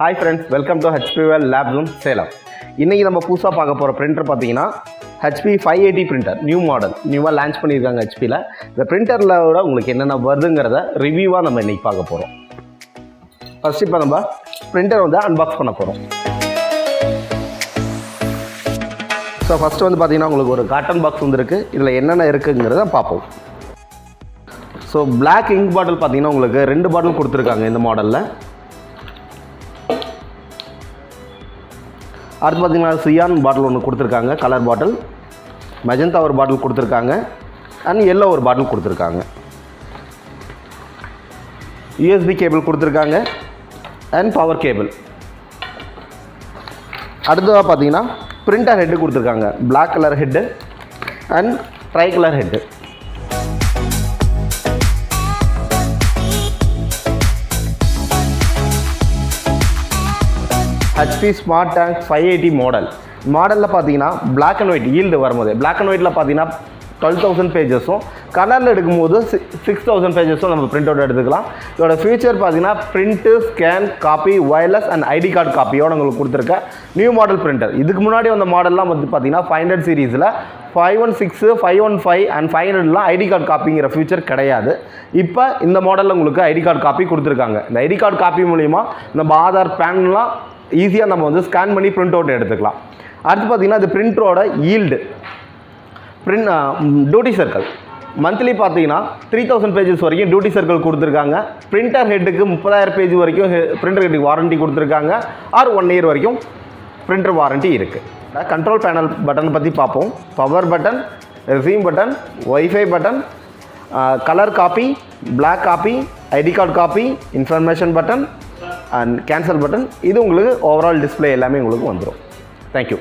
Hi friends, welcome to HP Lab Room Salem. இன்னைக்கு நம்ம புதுசாக பார்க்க போகிற பிரிண்டர் பார்த்தீங்கன்னா HP 580 பிரிண்டர் நியூ மாடல் நியூவாக லான்ச் பண்ணியிருக்காங்க ஹெச்பியில். இந்த பிரிண்டரில் விட உங்களுக்கு என்னென்ன வருதுங்கிறத ரிவ்யூவாக நம்ம இன்றைக்கி பார்க்க போகிறோம். ஃபஸ்ட் இப்போ நம்ம பிரிண்டர் வந்து அன்பாக்ஸ் பண்ண போகிறோம். ஸோ ஃபஸ்ட்டு வந்து பார்த்திங்கன்னா உங்களுக்கு ஒரு காட்டன் பாக்ஸ் வந்துருக்கு. இதில் என்னென்ன இருக்குங்கிறத பார்ப்போம். ஸோ பிளாக் இங்க் பாட்டில் பார்த்தீங்கன்னா உங்களுக்கு 2 பாட்டில் கொடுத்துருக்காங்க இந்த மாடலில். அடுத்து பார்த்தீங்கன்னா சியான் பாட்டில் ஒன்று கொடுத்துருக்காங்க, கலர் பாட்டில். மெஜந்தா ஒரு பாட்டில் கொடுத்துருக்காங்க அண்ட் எல்லோ ஒரு பாட்டில் கொடுத்துருக்காங்க. USB கேபிள் கொடுத்துருக்காங்க அண்ட் பவர் கேபிள். அடுத்ததாக பார்த்தீங்கன்னா பிரிண்டர் ஹெட்டு கொடுத்துருக்காங்க, black colour head and tri colour head. HP smart tank 580 மாடலில் பார்த்தீங்கன்னா பிளாக் அண்ட் ஒயிட் ஈல்டு வரும்போது பிளாக் அண்ட் ஒயிட்டில் பார்த்தீங்கன்னா 12,000 பேஜஸும், கலரில் எடுக்கும்போது 6,000 பேஜஸும் நம்ம பிரிண்ட் அவுட் எடுத்துக்கலாம். இதோட ஃபியூச்சர் பார்த்தீங்கன்னா print, scan, copy, wireless and ID card காப்பியோடு உங்களுக்கு கொடுத்துருக்க நியூ மாடல் பிரிண்டர். இதுக்கு முன்னாடி வந்த மாடல்லாம் வந்து பார்த்தீங்கன்னா 500 சீரீஸில் 516, 515 அண்ட் 500லாம் ஐடி கார்டு காப்பிங்கிற ஃபியூச்சர் கிடையாது. இப்போ இந்த மாடலில் உங்களுக்கு ஐடி கார்டு காப்பி கொடுத்துருக்காங்க. இந்த ஐடி கார்டு காப்பி மூலிமா நம்ம ஆதார், பேன்லாம் ஈஸியாக நம்ம வந்து ஸ்கேன் பண்ணி பிரிண்ட் அவுட் எடுத்துக்கலாம். அடுத்து பார்த்திங்கன்னா இது பிரிண்டரோட ஈல்டு டியூட்டி சர்க்கிள் மந்த்லி பார்த்தீங்கன்னா 3,000 பேஜஸ் வரைக்கும் டியூட்டி சர்க்கிள் கொடுத்துருக்காங்க. பிரிண்டர் ஹெட்டுக்கு 30,000 பேஜ் வரைக்கும் பிரிண்டர் ஹெட்டுக்கு வாரண்ட்டி கொடுத்துருக்காங்க. ஆர் 1 இயர் வரைக்கும் பிரிண்டர் வாரண்ட்டி இருக்குது. கண்ட்ரோல் பேனல் பட்டன் பற்றி பார்ப்போம். Power button, resume button, wifi button, colour copy, black copy, ID card copy, information button and cancel button. இது உங்களுக்கு ஓவரால் டிஸ்பிளே எல்லாமே உங்களுக்கு வந்துடும். தேங்க்யூ.